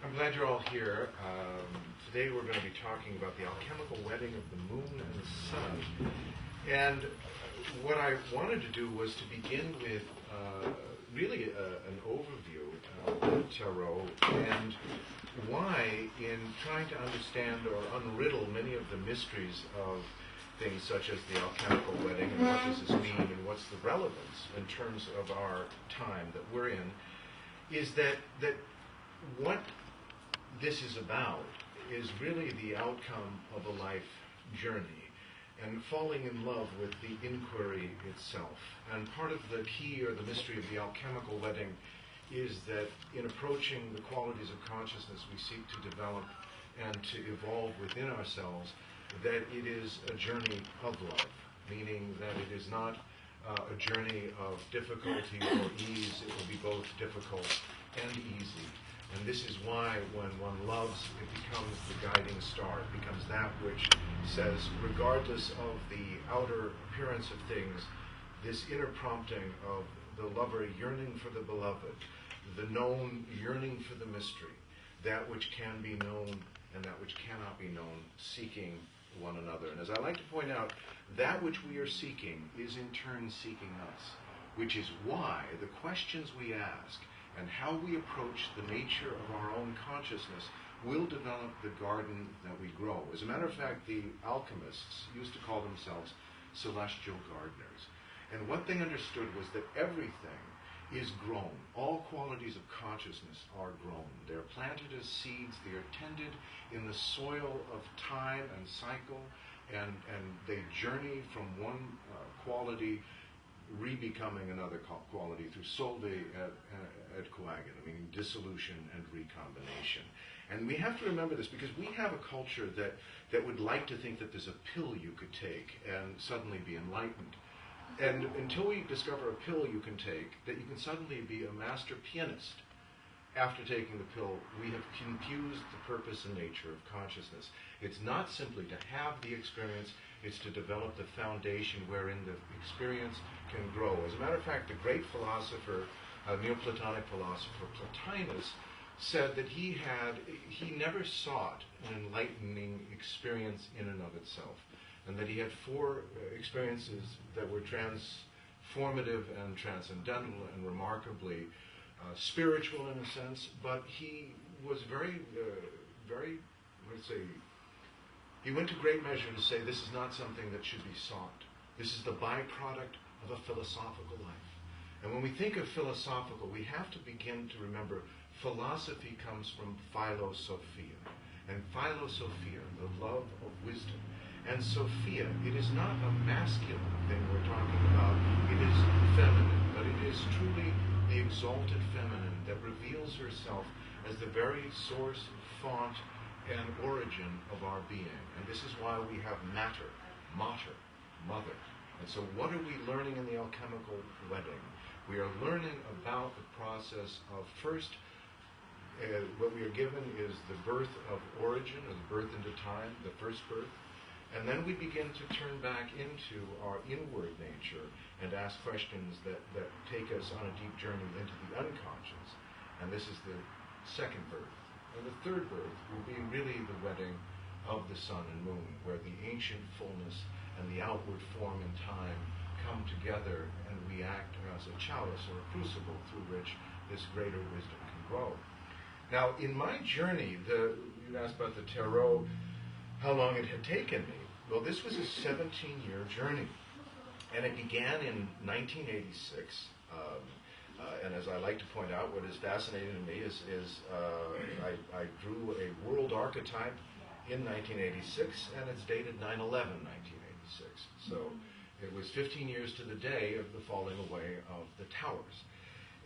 I'm glad you're all here. Today we're going to be talking about the alchemical wedding of the moon and the sun. And what I wanted to do was to begin with really an overview of the tarot and why, in trying to understand or unriddle many of the mysteries of things such as the alchemical wedding and what does this mean and what's the relevance in terms of our time that we're in, is that what this is about is really the outcome of a life journey and falling in love with the inquiry itself. And part of the key or the mystery of the alchemical wedding is that in approaching the qualities of consciousness we seek to develop and to evolve within ourselves, that it is a journey of love, meaning that it is not a journey of difficulty or ease. It will be both difficult and easy. And this is why when one loves, it becomes the guiding star. It becomes that which says, regardless of the outer appearance of things, this inner prompting of the lover yearning for the beloved, the known yearning for the mystery, that which can be known and that which cannot be known, seeking one another. And as I like to point out, that which we are seeking is in turn seeking us, which is why the questions we ask and how we approach the nature of our own consciousness will develop the garden that we grow. As a matter of fact, the alchemists used to call themselves celestial gardeners. And what they understood was that everything is grown. All qualities of consciousness are grown. They're planted as seeds. They are tended in the soil of time and cycle, and they journey from one quality re-becoming another quality through solve et coagula, meaning dissolution and recombination. And we have to remember this because we have a culture that would like to think that there's a pill you could take and suddenly be enlightened. And until we discover a pill you can take, that you can suddenly be a master pianist after taking the pill, we have confused the purpose and nature of consciousness. It's not simply to have the experience, it's to develop the foundation wherein the experience can grow. As a matter of fact, the great philosopher, Neoplatonic philosopher Plotinus, said that he never sought an enlightening experience in and of itself, and that he had four experiences that were transformative and transcendental and remarkably spiritual in a sense, but he was very, let's say, he went to great measure to say this is not something that should be sought. This is the byproduct of a philosophical life. And when we think of philosophical, we have to begin to remember philosophy comes from philosophia. And philosophia, the love of wisdom. And Sophia, it is not a masculine thing we're talking about. It is feminine, but it is truly the exalted feminine that reveals herself as the very source, font, and origin of our being. And this is why we have matter, mater, mother. And so what are we learning in the alchemical wedding? We are learning about the process of first, what we are given is the birth of origin, or the birth into time, the first birth. And then we begin to turn back into our inward nature and ask questions that take us on a deep journey into the unconscious. And this is the second birth. And the third birth will be really the wedding of the sun and moon, where the ancient fullness and the outward form and time come together, and we act as a chalice or a crucible through which this greater wisdom can grow. Now, in my journey, you asked about the tarot, how long it had taken me. Well, this was a 17-year journey, and it began in 1986. And as I like to point out, what is fascinating to me is I drew a world archetype in 1986, and it's dated 9/11, 1986. So it was 15 years to the day of the falling away of the towers.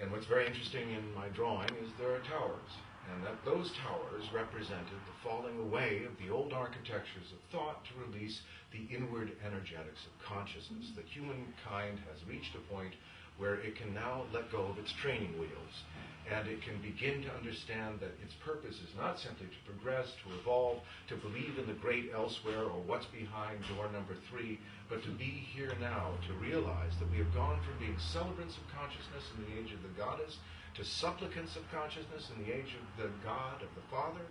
And what's very interesting in my drawing is there are towers, and that those towers represented the falling away of the old architectures of thought to release the inward energetics of consciousness. That humankind has reached a point where it can now let go of its training wheels, and it can begin to understand that its purpose is not simply to progress, to evolve, to believe in the great elsewhere or what's behind door number 3, but to be here now, to realize that we have gone from being celebrants of consciousness in the age of the goddess to supplicants of consciousness in the age of the God, of the Father,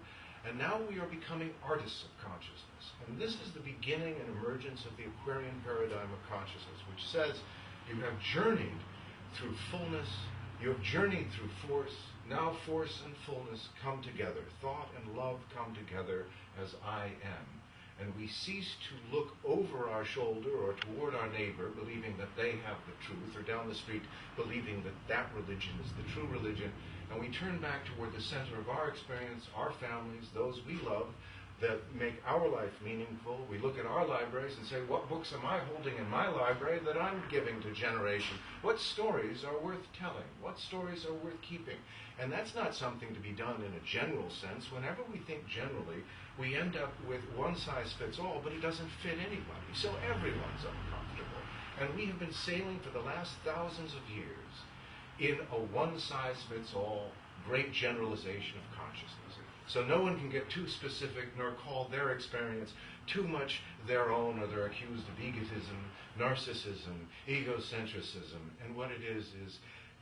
and now we are becoming artists of consciousness. And this is the beginning and emergence of the Aquarian Paradigm of consciousness, which says you have journeyed through fullness, you have journeyed through force, now force and fullness come together, thought and love come together as I am. And we cease to look over our shoulder or toward our neighbor, believing that they have the truth, or down the street, believing that that religion is the true religion, and we turn back toward the center of our experience, our families, those we love, that make our life meaningful. We look at our libraries and say, what books am I holding in my library that I'm giving to generation? What stories are worth telling? What stories are worth keeping? And that's not something to be done in a general sense. Whenever we think generally, we end up with one size fits all, but it doesn't fit anybody. So everyone's uncomfortable. And we have been sailing for the last thousands of years in a one size fits all great generalization of consciousness. So no one can get too specific nor call their experience too much their own, or they're accused of egotism, narcissism, egocentrism. And what it is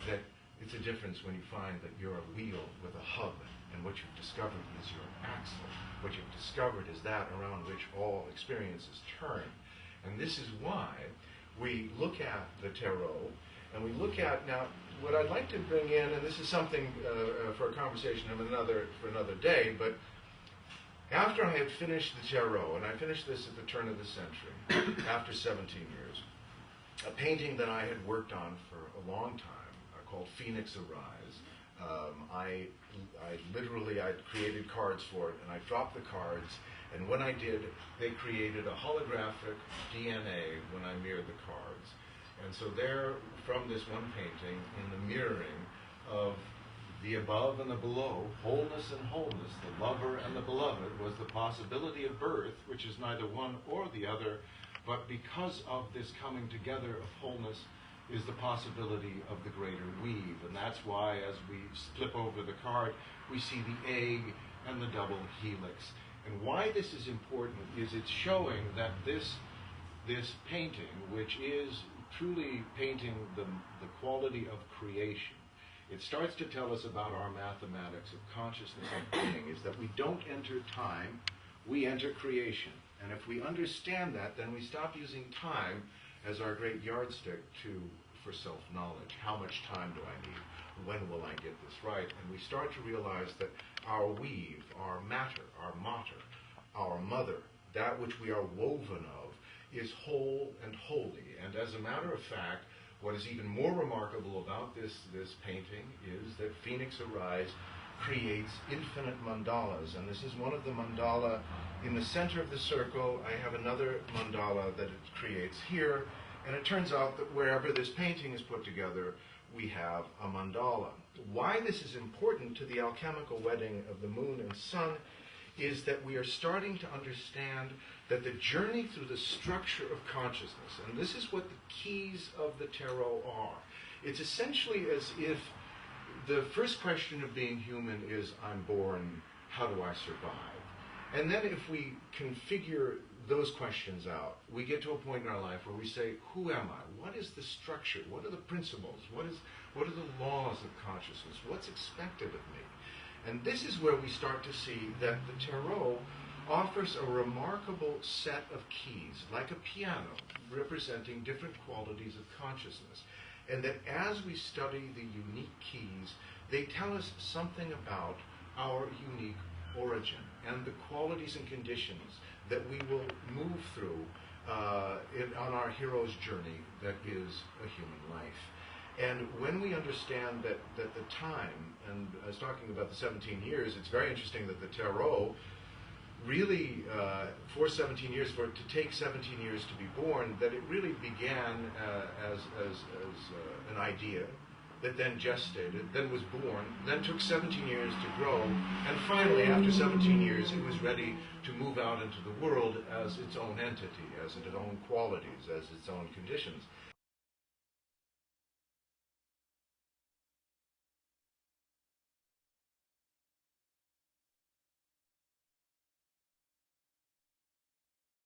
that it's a difference when you find that you're a wheel with a hub, and what you've discovered is your axle. What you've discovered is that around which all experiences turn. And this is why we look at the tarot, and we look at, now, what I'd like to bring in, and this is something for a conversation for another day, but after I had finished the tarot, and I finished this at the turn of the century, after 17 years, a painting that I had worked on for a long time, called Phoenix Arise. I created cards for it, and I dropped the cards, and when I did, they created a holographic DNA when I mirrored the cards. And so there, from this one painting, in the mirroring of the above and the below, wholeness and wholeness, the lover and the beloved, was the possibility of birth, which is neither one or the other, but because of this coming together of wholeness is the possibility of the greater weave. And that's why, as we flip over the card, we see the egg and the double helix. And why this is important is it's showing that this painting, which is truly painting the quality of creation, it starts to tell us about our mathematics of consciousness and being, is that we don't enter time, we enter creation. And if we understand that, then we stop using time as our great yardstick for self-knowledge. How much time do I need? When will I get this right? And we start to realize that our weave, our matter, our mater, our mother, that which we are woven of, is whole and holy. And as a matter of fact, what is even more remarkable about this painting is that Phoenix Arise creates infinite mandalas. And this is one of the mandala in the center of the circle. I have another mandala that it creates here. And it turns out that wherever this painting is put together, we have a mandala. Why this is important to the alchemical wedding of the moon and sun is that we are starting to understand that the journey through the structure of consciousness, and this is what the keys of the tarot are. It's essentially as if the first question of being human is, I'm born, how do I survive? And then if we configure those questions out, we get to a point in our life where we say, who am I? What is the structure? What are the principles? What are the laws of consciousness? What's expected of me? And this is where we start to see that the tarot offers a remarkable set of keys, like a piano, representing different qualities of consciousness. And that as we study the unique keys, they tell us something about our unique origin and the qualities and conditions that we will move through on our hero's journey that is a human life. And when we understand that the time, and I was talking about the 17 years, it's very interesting that the tarot really, for 17 years, for it to take 17 years to be born, that it really began as an idea, that then gestated, then was born, then took 17 years to grow, and finally, after 17 years, it was ready to move out into the world as its own entity, as its own qualities, as its own conditions.